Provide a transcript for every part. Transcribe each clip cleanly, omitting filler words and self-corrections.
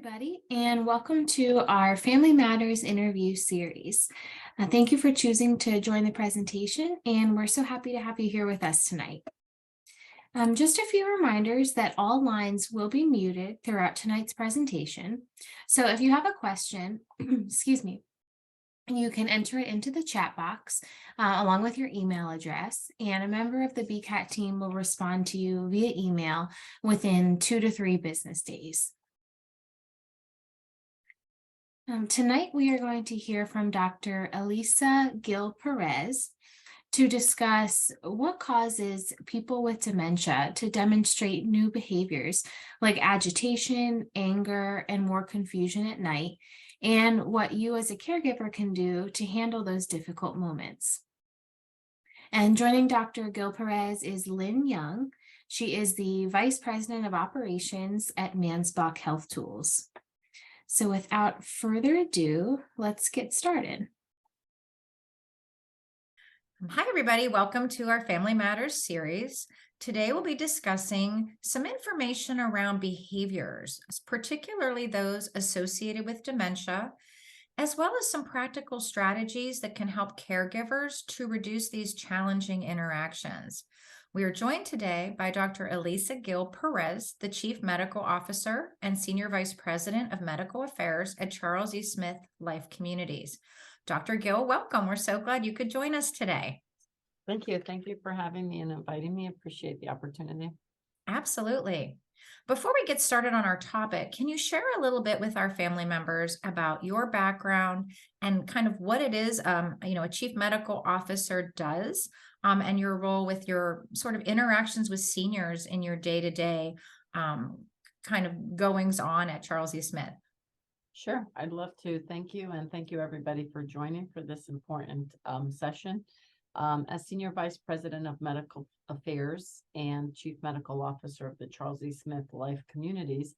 Everybody, and welcome to our Family Matters interview series. Thank you for choosing to join the presentation, and we're so happy to have you here with us tonight. Just a few reminders that all lines will be muted throughout tonight's presentation. So if you have a question, excuse me, you can enter it into the chat box along with your email address, and a member of the BCAT team will respond to you via email within 2 to 3 business days. Tonight, we are going to hear from Dr. Elisa Gil Perez to discuss what causes people with dementia to demonstrate new behaviors like agitation, anger, and more confusion at night, and what you as a caregiver can do to handle those difficult moments. And joining Dr. Gil Perez is Lynn Young. She is the Vice President of Operations at Mansbach Health Tools. So without further ado, let's get started. Hi, everybody. Welcome to our Family Matters series. Today, we'll be discussing some information around behaviors, particularly those associated with dementia, as well as some practical strategies that can help caregivers to reduce these challenging interactions. We are joined today by Dr. Elisa Gil Perez, the Chief Medical Officer and Senior Vice President of Medical Affairs at Charles E. Smith Life Communities. Dr. Gil, welcome. We're so glad you could join us today. Thank you. Thank you for having me and inviting me. Appreciate the opportunity. Absolutely. Before we get started on our topic, can you share a little bit with our family members about your background and kind of what it is, a chief medical officer does, and your role with your sort of interactions with seniors in your day-to-day kind of goings on at Charles E. Smith? Sure. I'd love to. Thank you. And thank you everybody for joining for this important session. As Senior Vice President of Medical Affairs and Chief Medical Officer of the Charles E. Smith Life Communities,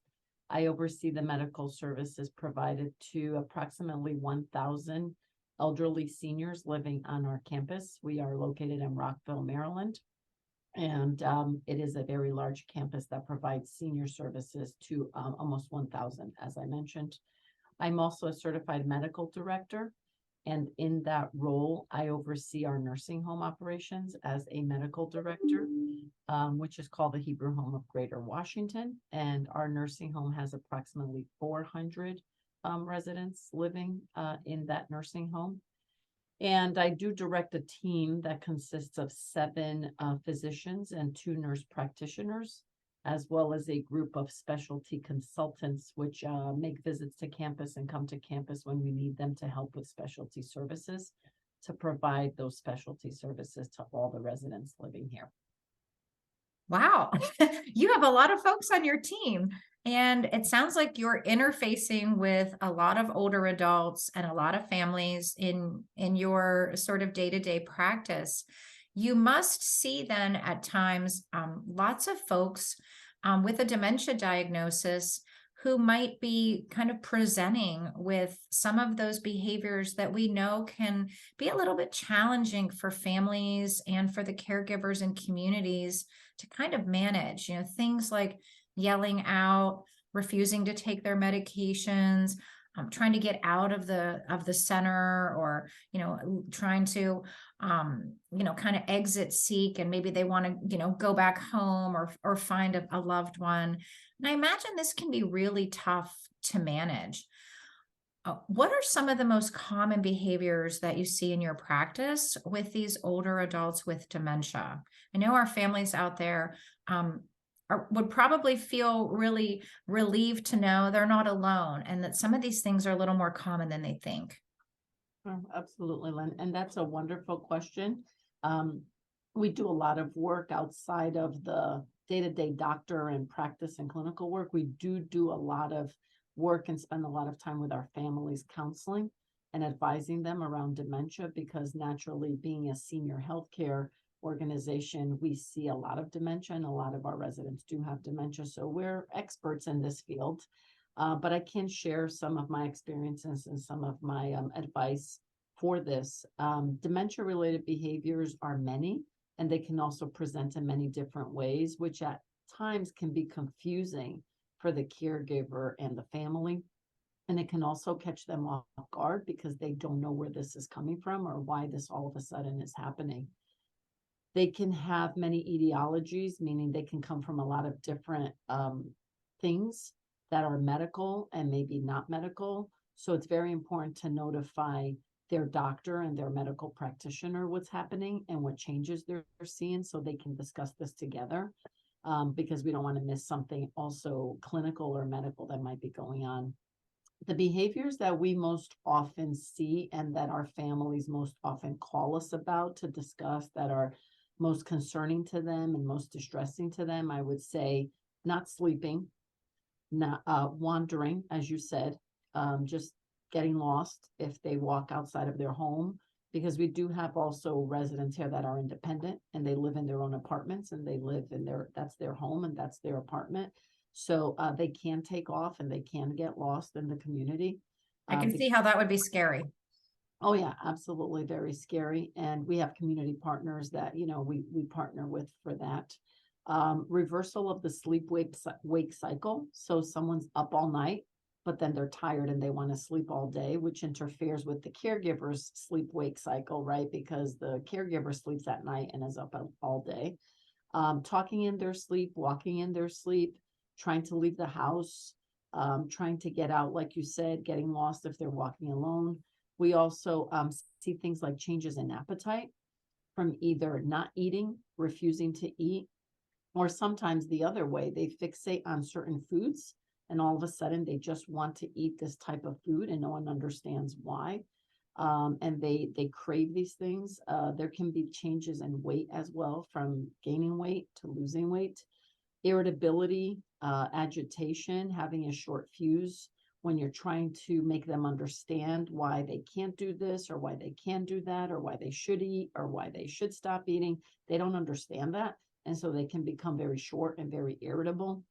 I oversee the medical services provided to approximately 1,000 elderly seniors living on our campus. We are located in Rockville, Maryland, and it is a very large campus that provides senior services to almost 1,000, as I mentioned. I'm also a certified medical director. And in that role, I oversee our nursing home operations as a medical director, which is called the Hebrew Home of Greater Washington. And our nursing home has approximately 400 residents living in that nursing home. And I do direct a team that consists of 7 physicians and 2 nurse practitioners, as well as a group of specialty consultants, which make visits to campus and come to campus when we need them to help with specialty services, to provide those specialty services to all the residents living here. Wow, you have a lot of folks on your team, and it sounds like you're interfacing with a lot of older adults and a lot of families in your sort of day-to-day practice. You must see then at times lots of folks with a dementia diagnosis who might be kind of presenting with some of those behaviors that we know can be a little bit challenging for families and for the caregivers and communities to kind of manage, things like yelling out, refusing to take their medications, trying to get out of the center, or trying to kind of exit seek, and maybe they want to go back home or find a loved one. And I imagine this can be really tough to manage. What are some of the most common behaviors that you see in your practice with these older adults with dementia? I know our families out there would probably feel really relieved to know they're not alone, and that some of these things are a little more common than they think. Oh, absolutely, Lynn. And that's a wonderful question. We do a lot of work outside of the day-to-day doctor and practice and clinical work. We do a lot of work and spend a lot of time with our families counseling and advising them around dementia, because naturally, being a senior healthcare organization, we see a lot of dementia, and a lot of our residents do have dementia. So we're experts in this field, but I can share some of my experiences and some of my advice for this. Dementia-related behaviors are many, and they can also present in many different ways, which at times can be confusing for the caregiver and the family. And it can also catch them off guard because they don't know where this is coming from or why this all of a sudden is happening. They can have many etiologies, meaning they can come from a lot of different things that are medical and maybe not medical. So it's very important to notify their doctor and their medical practitioner what's happening and what changes they're seeing so they can discuss this together, because we don't want to miss something also clinical or medical that might be going on. The behaviors that we most often see and that our families most often call us about to discuss that are most concerning to them and most distressing to them, I would say not sleeping, not wandering, as you said, just getting lost if they walk outside of their home, because we do have also residents here that are independent and they live in their own apartments and they live in that's their home and that's their apartment. So they can take off and they can get lost in the community. I can see how that would be scary. Oh yeah, absolutely, very scary. And we have community partners that, we partner with for that. Reversal of the sleep-wake cycle. So someone's up all night, but then they're tired and they want to sleep all day, which interferes with the caregiver's sleep-wake cycle, right? Because the caregiver sleeps at night and is up all day. Talking in their sleep, walking in their sleep, trying to leave the house, trying to get out, like you said, getting lost if they're walking alone. We also see things like changes in appetite from either not eating, refusing to eat, or sometimes the other way, they fixate on certain foods and all of a sudden they just want to eat this type of food and no one understands why. And they crave these things. There can be changes in weight as well, from gaining weight to losing weight. Irritability, agitation, having a short fuse when you're trying to make them understand why they can't do this or why they can do that or why they should eat or why they should stop eating. They don't understand that. And so they can become very short and very irritable.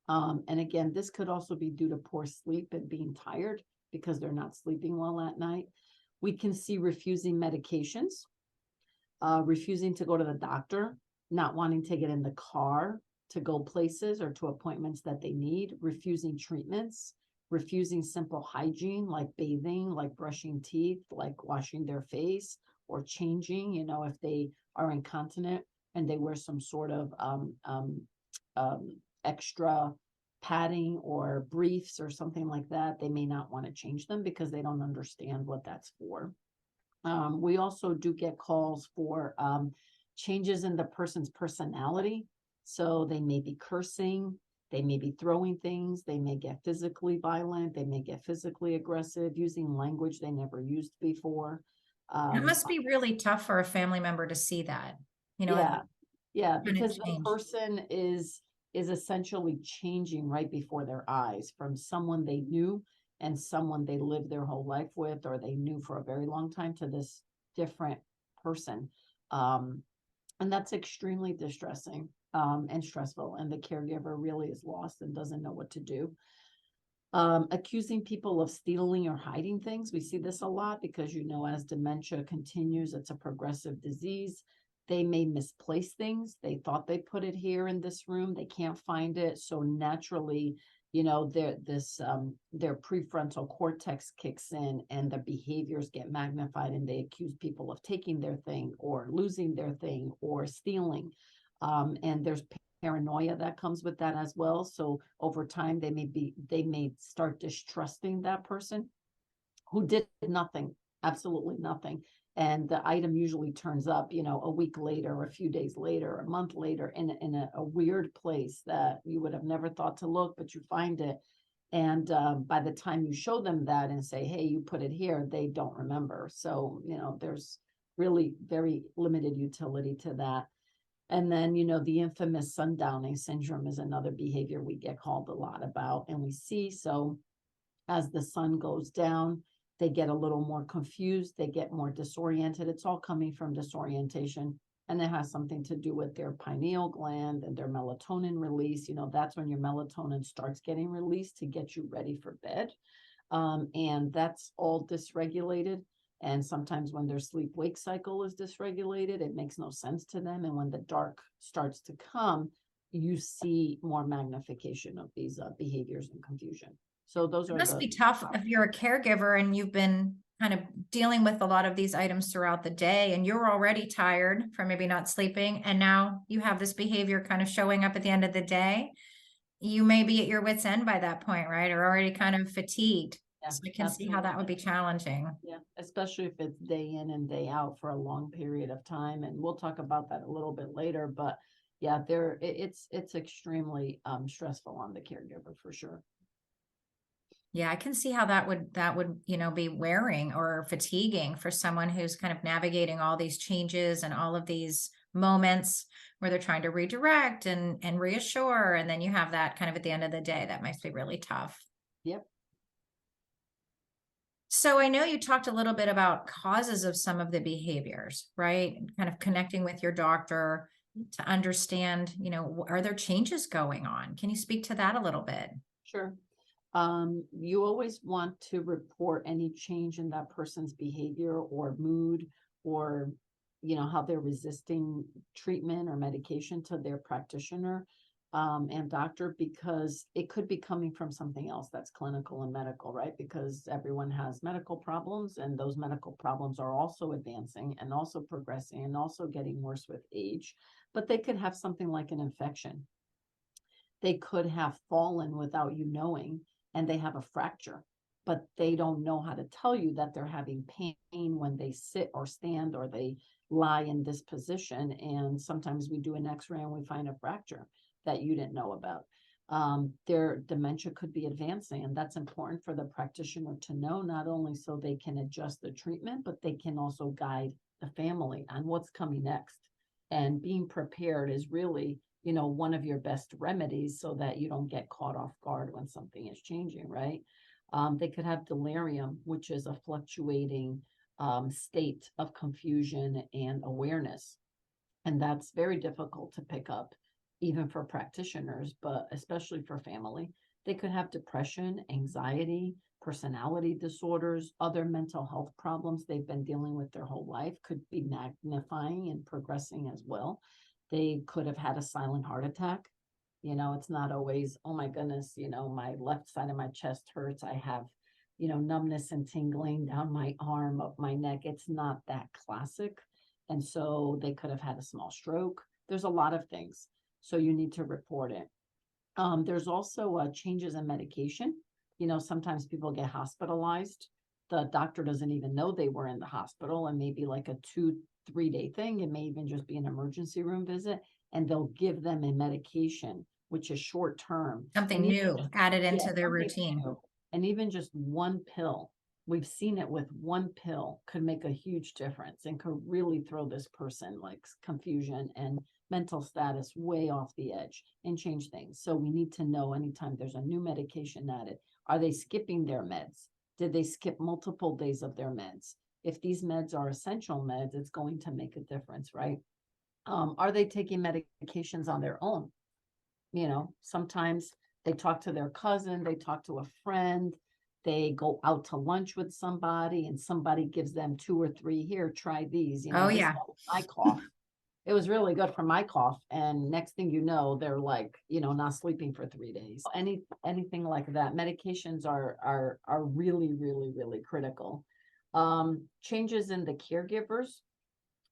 And again, this could also be due to poor sleep and being tired because they're not sleeping well at night. We can see refusing medications, refusing to go to the doctor, not wanting to get in the car to go places or to appointments that they need, refusing treatments, refusing simple hygiene like bathing, like brushing teeth, like washing their face or changing, if they are incontinent and they wear some sort of extra padding or briefs or something like that, they may not want to change them because they don't understand what that's for. We also do get calls for changes in the person's personality. So they may be cursing, they may be throwing things, they may get physically violent, they may get physically aggressive, using language they never used before. It must be really tough for a family member to see that, Yeah, when it because the changed. person is essentially changing right before their eyes from someone they knew and someone they lived their whole life with or they knew for a very long time to this different person. And that's extremely distressing and stressful. And the caregiver really is lost and doesn't know what to do. Accusing people of stealing or hiding things. We see this a lot because, as dementia continues, it's a progressive disease. They may misplace things. They thought they put it here in this room. They can't find it. So naturally, their prefrontal cortex kicks in and the behaviors get magnified and they accuse people of taking their thing or losing their thing or stealing. And there's paranoia that comes with that as well. So over time, they may start distrusting that person who did nothing, absolutely nothing. And the item usually turns up, a week later, or a few days later, a month later in a weird place that you would have never thought to look, but you find it. And by the time you show them that and say, hey, you put it here, they don't remember. So, there's really very limited utility to that. And then, the infamous sundowning syndrome is another behavior we get called a lot about and we see. So as the sun goes down, they get a little more confused, they get more disoriented. It's all coming from disorientation. And it has something to do with their pineal gland and their melatonin release. That's when your melatonin starts getting released to get you ready for bed. And that's all dysregulated. And sometimes when their sleep-wake cycle is dysregulated, it makes no sense to them. And when the dark starts to come, you see more magnification of these behaviors and confusion. So those It are must the be tough if you're a caregiver and you've been kind of dealing with a lot of these items throughout the day and you're already tired from maybe not sleeping. And now you have this behavior kind of showing up at the end of the day. You may be at your wit's end by that point, right? Or already kind of fatigued. Yeah, So I can see how that would be challenging. Yeah, especially if it's day in and day out for a long period of time. And we'll talk about that a little bit later, but yeah, it's extremely stressful on the caregiver for sure. Yeah, I can see how that would, be wearing or fatiguing for someone who's kind of navigating all these changes and all of these moments where they're trying to redirect and reassure. And then you have that kind of at the end of the day. That must be really tough. Yep. So I know you talked a little bit about causes of some of the behaviors, right? And kind of connecting with your doctor to understand, are there changes going on? Can you speak to that a little bit? Sure. You always want to report any change in that person's behavior or mood or, how they're resisting treatment or medication to their practitioner and doctor, because it could be coming from something else that's clinical and medical, right? Because everyone has medical problems and those medical problems are also advancing and also progressing and also getting worse with age, but they could have something like an infection. They could have fallen without you knowing and they have a fracture, but they don't know how to tell you that they're having pain when they sit or stand or they lie in this position. And sometimes we do an x-ray and we find a fracture that you didn't know about. Their dementia could be advancing, and that's important for the practitioner to know, not only so they can adjust the treatment, but they can also guide the family on what's coming next. And being prepared is really, one of your best remedies so that you don't get caught off guard when something is changing, right? They could have delirium, which is a fluctuating state of confusion and awareness. And that's very difficult to pick up, even for practitioners, but especially for family. They could have depression, anxiety, personality disorders, other mental health problems they've been dealing with their whole life could be magnifying and progressing as well. They could have had a silent heart attack. It's not always, oh my goodness, my left side of my chest hurts. I have, numbness and tingling down my arm, up my neck. It's not that classic. And so they could have had a small stroke. There's a lot of things. So you need to report it. There's also changes in medication. Sometimes people get hospitalized. The doctor doesn't even know they were in the hospital, and maybe like a 2-3 day thing. It may even just be an emergency room visit, and they'll give them a medication, which is short term. Something new added into their something routine. new. And even just one pill, we've seen it with one pill could make a huge difference and could really throw this person like confusion and mental status way off the edge and change things. So we need to know anytime there's a new medication added, are they skipping their meds? Did they skip multiple days of their meds? If these meds are essential meds, it's going to make a difference, right? Are they taking medications on their own? Sometimes they talk to their cousin, they talk to a friend, they go out to lunch with somebody and somebody gives them 2 or 3, here, try these. Oh, yeah. My cough. It was really good for my cough. And next thing you know, they're like, not sleeping for 3 days. Anything like that. Medications are really, really, really critical. Changes in the caregivers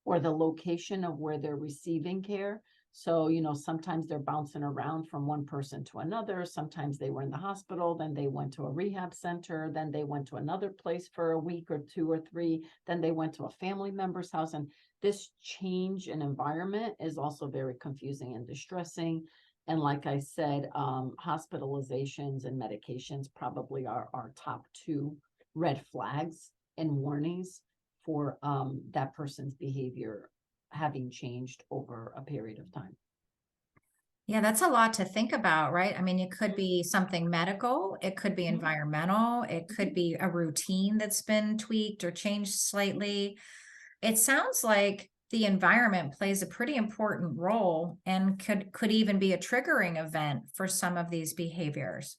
or the location of where they're receiving care. So, sometimes they're bouncing around from one person to another. Sometimes they were in the hospital, then they went to a rehab center, then they went to another place for a week or 2 or 3, then they went to a family member's house. And this change in environment is also very confusing and distressing. And like I said, hospitalizations and medications probably are our top 2 red flags and warnings for that person's behavior having changed over a period of time. Yeah, that's a lot to think about, right? I mean, it could be something medical, it could be environmental, it could be a routine that's been tweaked or changed slightly. It sounds like the environment plays a pretty important role and could even be a triggering event for some of these behaviors.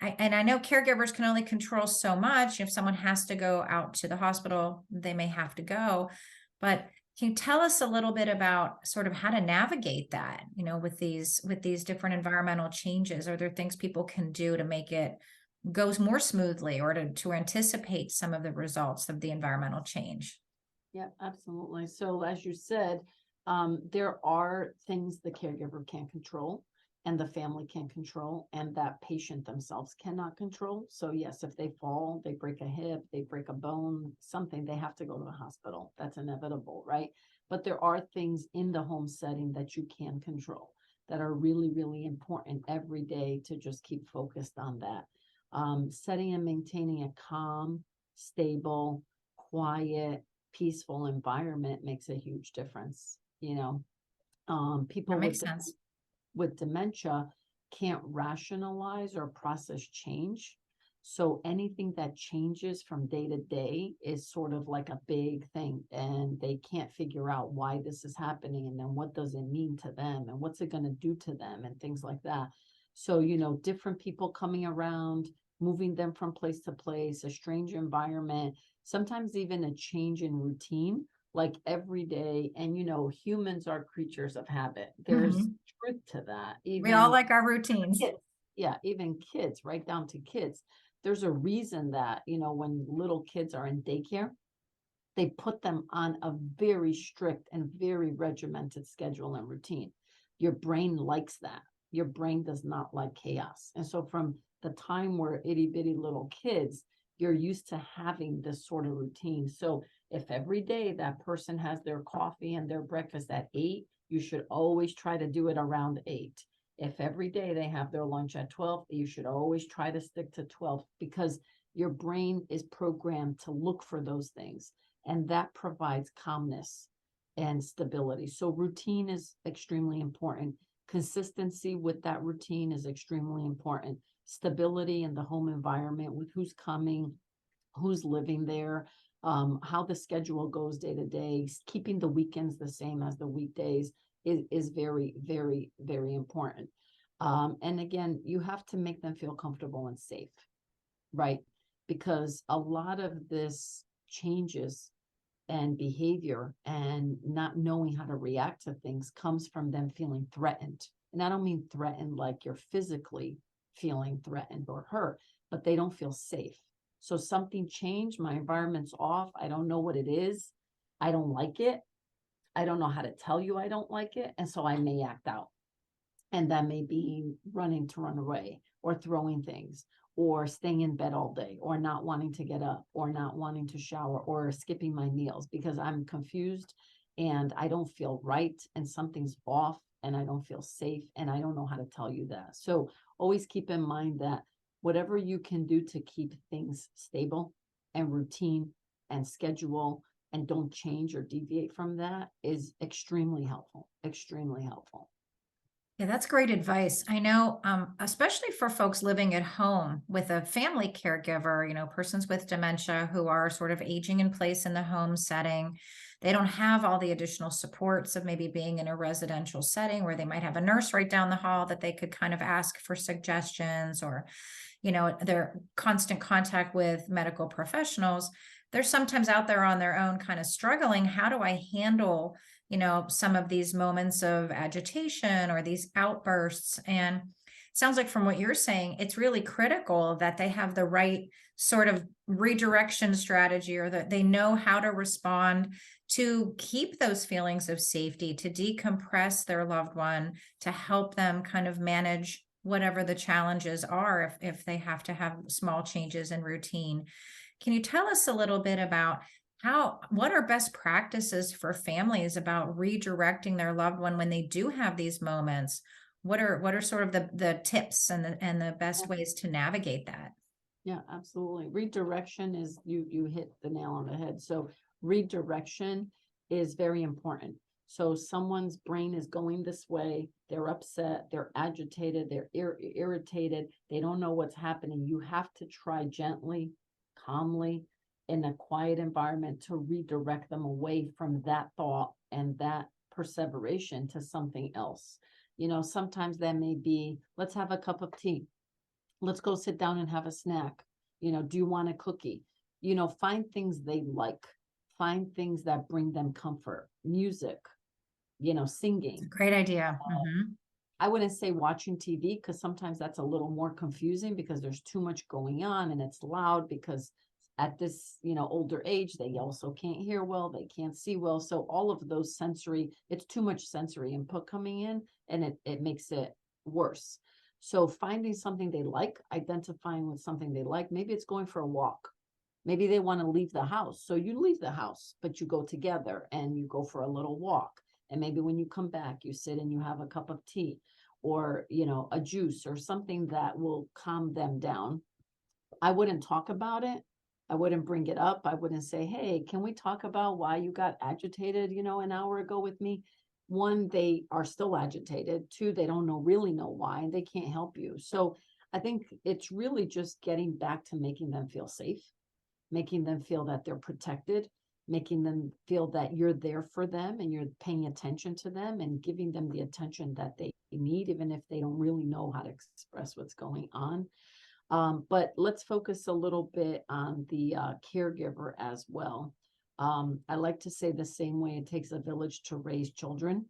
And I know caregivers can only control so much. If someone has to go out to the hospital, they may have to go. But Can you tell us a little bit about sort of how to navigate that, with these different environmental changes? Are there things people can do to make it goes more smoothly, or to anticipate some of the results of the environmental change? Yeah, absolutely. So as you said, there are things the caregiver can't control and the family can't control and that patient themselves cannot control. So yes, if they fall, they break a hip, they break a bone, something, they have to go to the hospital. That's inevitable, right? But there are things in the home setting that you can control that are really, really important every day to just keep focused on that. Setting and maintaining a calm, stable, quiet, peaceful environment makes a huge difference. People That makes sense. with dementia can't rationalize or process change. So anything that changes from day to day is sort of like a big thing, and they can't figure out why this is happening and then what does it mean to them and what's it going to do to them and things like that. So, different people coming around, moving them from place to place, a strange environment, sometimes even a change in routine, like every day. And humans are creatures of habit. There's truth to that. We all Even like our routines. kids, yeah, even kids, right down to kids. There's a reason that, when little kids are in daycare, they put them on a very strict and very regimented schedule and routine. Your brain likes that. Your brain does not like chaos. And so from the time we're itty bitty little kids, you're used to having this sort of routine. So if every day that person has their coffee and their breakfast at 8, you should always try to do it around 8. If every day they have their lunch at 12, you should always try to stick to 12, because your brain is programmed to look for those things, and that provides calmness and stability. So routine is extremely important. Consistency with that routine is extremely important. Stability in the home environment with who's coming, who's living there, how the schedule goes day to day, keeping the weekends the same as the weekdays is very, very, very important. And again, you have to make them feel comfortable and safe, right? Because a lot of this changes and behavior and not knowing how to react to things comes from them feeling threatened. And I don't mean threatened like you're physically feeling threatened or hurt, but they don't feel safe. So something changed, my environment's off, I don't know what it is, I don't like it, I don't know how to tell you I don't like it, and so I may act out. And that may be running to run away, or throwing things, or staying in bed all day, or not wanting to get up, or not wanting to shower, or skipping my meals because I'm confused and I don't feel right and something's off and I don't feel safe and I don't know how to tell you that. So always keep in mind that whatever you can do to keep things stable and routine and schedule and don't change or deviate from that is extremely helpful, extremely helpful. Yeah, that's great advice. I know, especially for folks living at home with a family caregiver, persons with dementia who are sort of aging in place in the home setting. They don't have all the additional supports of maybe being in a residential setting where they might have a nurse right down the hall that they could kind of ask for suggestions, or, their constant contact with medical professionals. They're sometimes out there on their own, kind of struggling. How do I handle some of these moments of agitation or these outbursts? And it sounds like from what you're saying, it's really critical that they have the right sort of redirection strategy, or that they know how to respond to keep those feelings of safety, to decompress their loved one, to help them kind of manage whatever the challenges are if they have to have small changes in routine. Can you tell us a little bit about what are best practices for families about redirecting their loved one when they do have these moments? What are sort of the tips and the best ways to navigate that? Yeah, absolutely. Redirection is, you hit the nail on the head. So redirection is very important. So someone's brain is going this way, they're upset, they're agitated, they're irritated, they don't know what's happening. You have to try gently, calmly, in a quiet environment to redirect them away from that thought and that perseveration to something else. Sometimes that may be, let's have a cup of tea. Let's go sit down and have a snack. Do you want a cookie? Find things they like. find things that bring them comfort, music, singing. Great idea. I wouldn't say watching TV, because sometimes that's a little more confusing because there's too much going on and it's loud, because at this, older age, they also can't hear well, they can't see well. So all of those it's too much sensory input coming in, and it makes it worse. So finding something they like, identifying with something they like, maybe it's going for a walk. Maybe they want to leave the house. So you leave the house, but you go together and you go for a little walk. And maybe when you come back, you sit and you have a cup of tea, or, a juice or something that will calm them down. I wouldn't talk about it. I wouldn't bring it up. I wouldn't say, hey, can we talk about why you got agitated, an hour ago with me? One, they are still agitated. Two, they don't really know why, and they can't help you. So I think it's really just getting back to making them feel safe, making them feel that they're protected, making them feel that you're there for them and you're paying attention to them and giving them the attention that they need, even if they don't really know how to express what's going on. But let's focus a little bit on the caregiver as well. I like to say the same way it takes a village to raise children,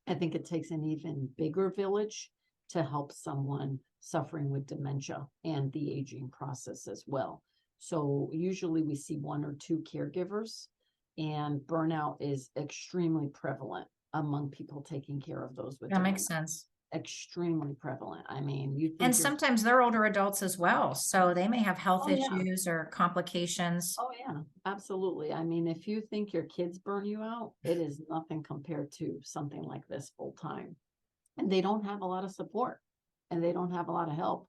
I think it takes an even bigger village to help someone suffering with dementia and the aging process as well. So usually we see one or two caregivers, and burnout is extremely prevalent among people taking care of those with That dementia. makes sense. Extremely prevalent. I mean, you think And sometimes they're older adults as well, so they may have health Oh, yeah. issues or complications. Oh, yeah, absolutely. I mean, if you think your kids burn you out, it is nothing compared to something like this full time. And they don't have a lot of support, and they don't have a lot of help.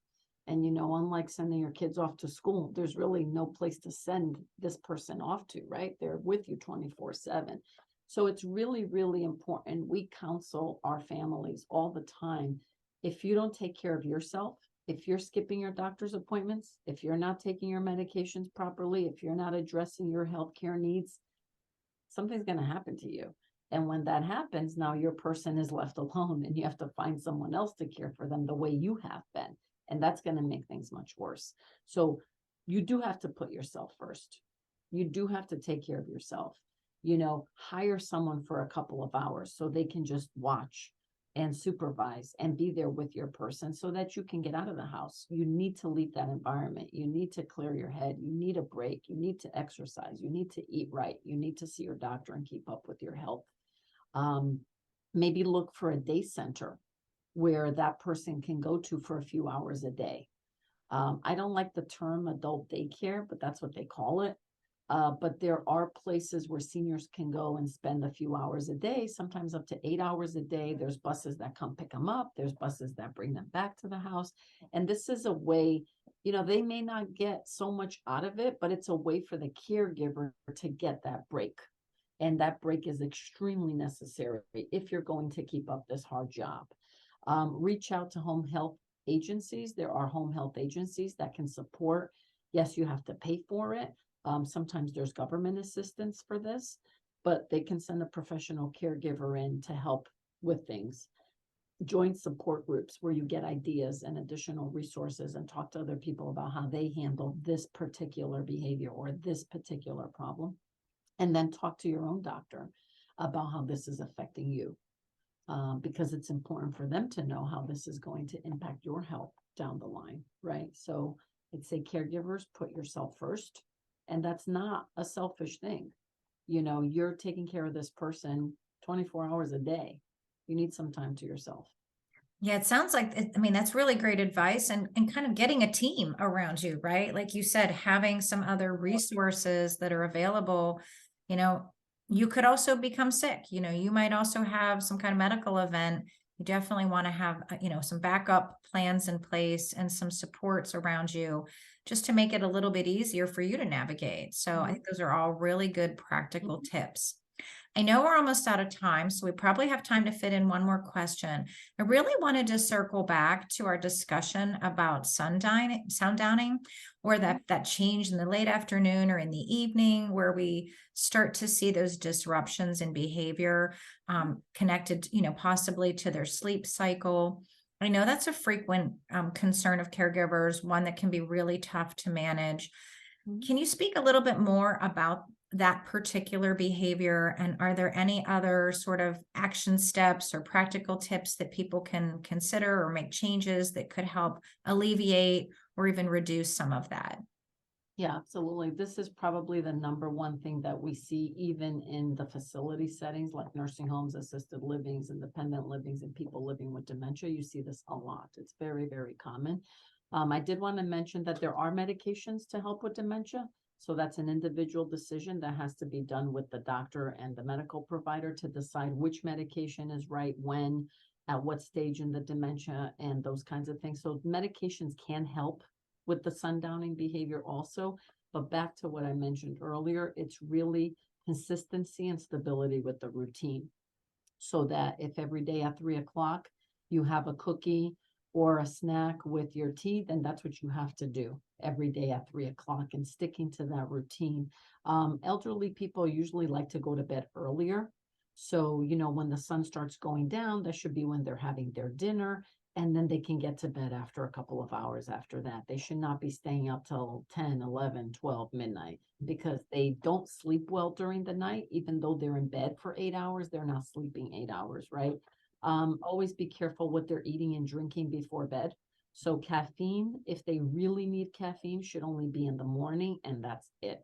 And, unlike sending your kids off to school, there's really no place to send this person off to, right? They're with you 24/7. So it's really, really important. We counsel our families all the time. If you don't take care of yourself, if you're skipping your doctor's appointments, if you're not taking your medications properly, if you're not addressing your healthcare needs, something's going to happen to you. And when that happens, now your person is left alone, and you have to find someone else to care for them the way you have been. And that's going to make things much worse. So you do have to put yourself first. You do have to take care of yourself. Hire someone for a couple of hours so they can just watch and supervise and be there with your person so that you can get out of the house. You need to leave that environment. You need to clear your head. You need a break. You need to exercise. You need to eat right. You need to see your doctor and keep up with your health. Maybe look for a day center where that person can go to for a few hours a day. I don't like the term adult daycare, but that's what they call it. But there are places where seniors can go and spend a few hours a day, sometimes up to 8 hours a day. There's buses that come pick them up. There's buses that bring them back to the house. And this is a way, they may not get so much out of it, but it's a way for the caregiver to get that break. And that break is extremely necessary if you're going to keep up this hard job. Reach out to home health agencies. There are home health agencies that can support. Yes, you have to pay for it. Sometimes there's government assistance for this, but they can send a professional caregiver in to help with things. Join support groups where you get ideas and additional resources and talk to other people about how they handle this particular behavior or this particular problem. And then talk to your own doctor about how this is affecting you, because it's important for them to know how this is going to impact your health down the line, right? So I'd say caregivers, put yourself first. And that's not a selfish thing. You're taking care of this person 24 hours a day. You need some time to yourself. Yeah, it sounds like, that's really great advice, and kind of getting a team around you, right? Like you said, having some other resources that are available. You could also become sick. You might also have some kind of medical event. You definitely want to have, some backup plans in place and some supports around you, just to make it a little bit easier for you to navigate. So I think those are all really good practical tips. I know we're almost out of time, so we probably have time to fit in one more question. I really wanted to circle back to our discussion about sundowning, or that change in the late afternoon or in the evening, where we start to see those disruptions in behavior, connected, possibly to their sleep cycle. I know that's a frequent concern of caregivers, one that can be really tough to manage. Can you speak a little bit more about that particular behavior? And are there any other sort of action steps or practical tips that people can consider or make changes that could help alleviate or even reduce some of that? Yeah, absolutely. This is probably the number one thing that we see even in the facility settings like nursing homes, assisted livings, independent livings, and people living with dementia. You see this a lot. It's very, very common. I did want to mention that there are medications to help with dementia. So that's an individual decision that has to be done with the doctor and the medical provider to decide which medication is right, when, at what stage in the dementia, and those kinds of things. So medications can help with the sundowning behavior also. But back to what I mentioned earlier, it's really consistency and stability with the routine. So that if every day at 3 o'clock you have a cookie or a snack with your tea, then that's what you have to do every day at 3 o'clock and sticking to that routine. Elderly people usually like to go to bed earlier. So, when the sun starts going down, that should be when they're having their dinner, and then they can get to bed after a couple of hours after that. They should not be staying up till 10, 11, 12 midnight because they don't sleep well during the night. Even though they're in bed for 8 hours, they're not sleeping 8 hours, right? Always be careful what they're eating and drinking before bed. So caffeine, if they really need caffeine, should only be in the morning, and that's it.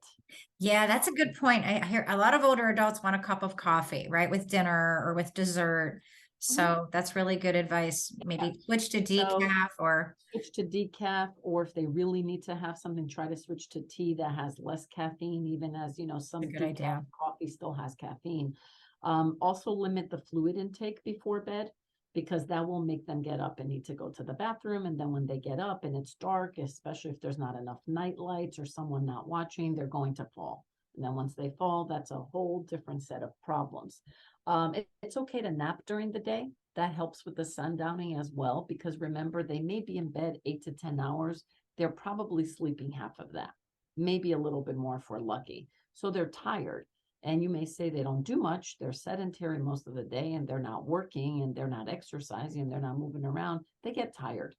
Yeah, that's a good point. I hear a lot of older adults want a cup of coffee, right, with dinner or with dessert. Mhm. So that's really good advice. Yeah. Maybe switch to So decaf or switch to decaf, or if they really need to have something, try to switch to tea that has less caffeine, even as, a some good decaf idea. coffee still has caffeine. Also limit the fluid intake before bed because that will make them get up and need to go to the bathroom. And then when they get up and it's dark, especially if there's not enough night lights or someone not watching, they're going to fall. And then once they fall, that's a whole different set of problems. It's okay to nap during the day. That helps with the sundowning as well, because remember, they may be in bed 8 to 10 hours. They're probably sleeping half of that, maybe a little bit more if we're lucky. So they're tired. And you may say they don't do much. They're sedentary most of the day and they're not working and they're not exercising and they're not moving around. They get tired,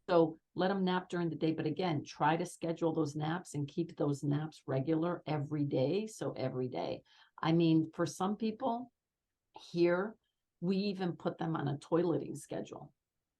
so let them nap during the day. But again, try to schedule those naps and keep those naps regular every day. So every day. I mean, for some people here, we even put them on a toileting schedule.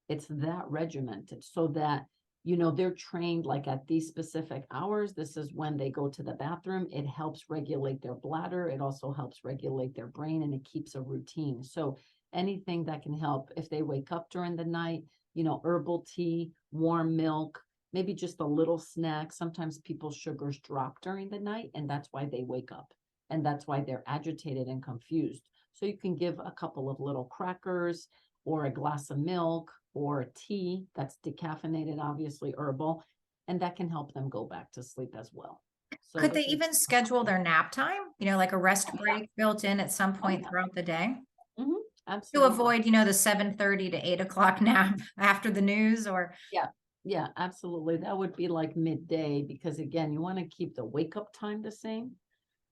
It's that regimented so that, they're trained like at these specific hours. This is when they go to the bathroom. It helps regulate their bladder. It also helps regulate their brain and it keeps a routine. So anything that can help if they wake up during the night, herbal tea, warm milk, maybe just a little snack. Sometimes people's sugars drop during the night and that's why they wake up. And that's why they're agitated and confused. So you can give a couple of little crackers or a glass of milk or a tea that's decaffeinated, obviously herbal, and that can help them go back to sleep as well. So Could they those are even schedule their nap time, like a rest oh, break built in at some oh, point yeah. throughout the day Mhm, to absolutely. avoid, the 7:30 to 8 o'clock nap after the news or Yeah, yeah, absolutely. That would be like midday because again, you want to keep the wake up time the same,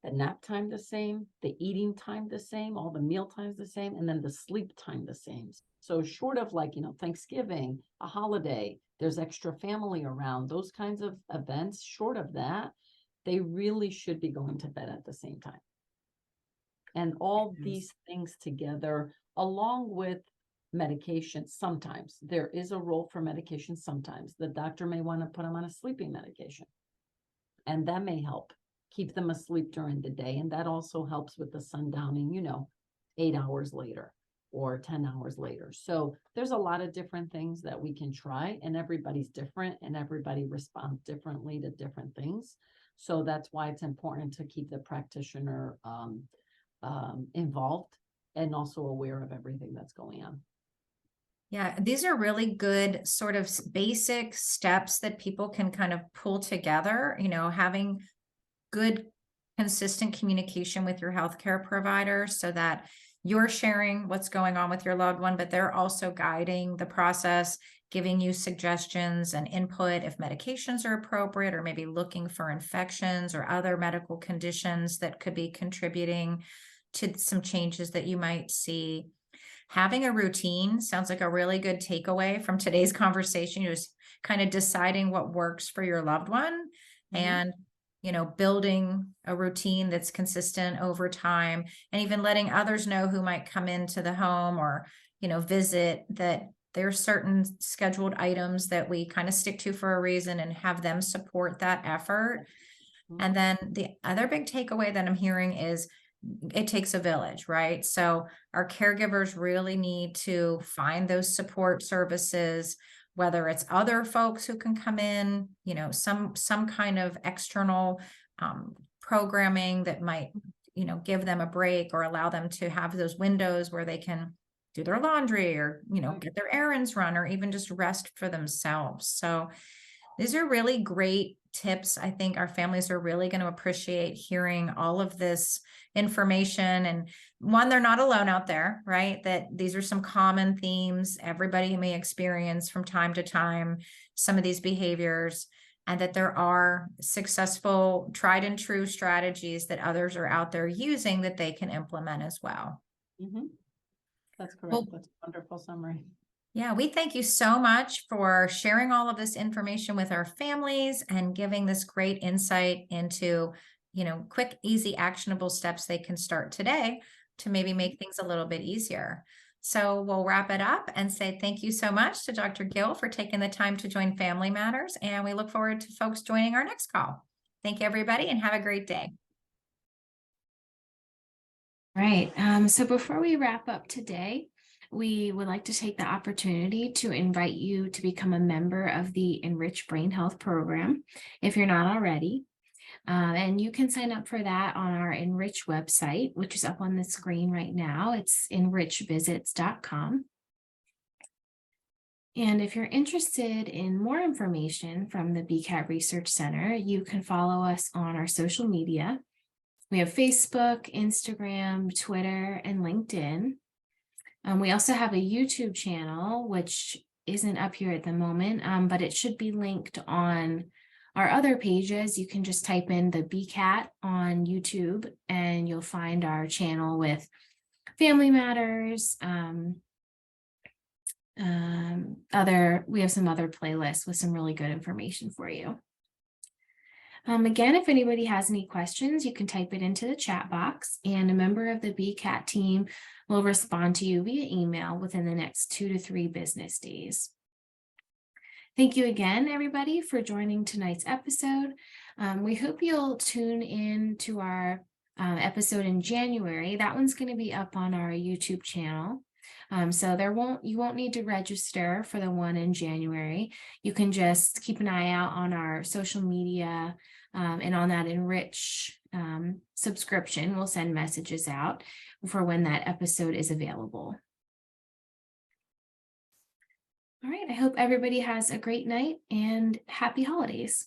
the nap time the same, the eating time the same, all the meal times the same, and then the sleep time the same. So short of like, Thanksgiving, a holiday, there's extra family around, those kinds of events, short of that, they really should be going to bed at the same time. And all these things together, along with medication, sometimes there is a role for medication. Sometimes the doctor may want to put them on a sleeping medication, and that may help keep them asleep during the day. And that also helps with the sundowning, 8 hours later or 10 hours later. So there's a lot of different things that we can try, and everybody's different and everybody responds differently to different things. So that's why it's important to keep the practitioner involved and also aware of everything that's going on. Yeah, these are really good sort of basic steps that people can kind of pull together, having good, consistent communication with your healthcare provider so that you're sharing what's going on with your loved one, but they're also guiding the process, giving you suggestions and input if medications are appropriate, or maybe looking for infections or other medical conditions that could be contributing to some changes that you might see. Having a routine sounds like a really good takeaway from today's conversation. Just kind of deciding what works for your loved one Mhm. and building a routine that's consistent over time, and even letting others know who might come into the home or, visit, that there's certain scheduled items that we kind of stick to for a reason and have them support that effort. And then the other big takeaway that I'm hearing is it takes a village, right? So our caregivers really need to find those support services, whether it's other folks who can come in, some kind of external programming that might, give them a break or allow them to have those windows where they can do their laundry or, get their errands run or even just rest for themselves. So these are really great tips. I think our families are really going to appreciate hearing all of this information. And one, they're not alone out there, right? That these are some common themes everybody may experience from time to time, some of these behaviors, and that there are successful, tried and true strategies that others are out there using that they can implement as well. That's correct. Well, That's a wonderful summary. Yeah, we thank you so much for sharing all of this information with our families and giving this great insight into, quick, easy, actionable steps they can start today to maybe make things a little bit easier. So we'll wrap it up and say thank you so much to Dr. Gill for taking the time to join Family Matters, and we look forward to folks joining our next call. Thank you, everybody, and have a great day. Right. So before we wrap up today, we would like to take the opportunity to invite you to become a member of the Enrich Brain Health program if you're not already. And you can sign up for that on our Enrich website, which is up on the screen right now. It's enrichvisits.com. And if you're interested in more information from the BCAT Research Center, you can follow us on our social media. We have Facebook, Instagram, Twitter, and LinkedIn. We also have a YouTube channel, which isn't up here at the moment, but it should be linked on our other pages. You can just type in the BCAT on YouTube and you'll find our channel with Family Matters. We have some other playlists with some really good information for you. Again, if anybody has any questions, you can type it into the chat box and a member of the BCAT team will respond to you via email within the next 2 to 3 business days. Thank you again, everybody, for joining tonight's episode. We hope you'll tune in to our episode in January. That one's going to be up on our YouTube channel. So you won't need to register for the one in January. You can just keep an eye out on our social media and on that Enrich subscription. We'll send messages out for when that episode is available. All right, I hope everybody has a great night and happy holidays.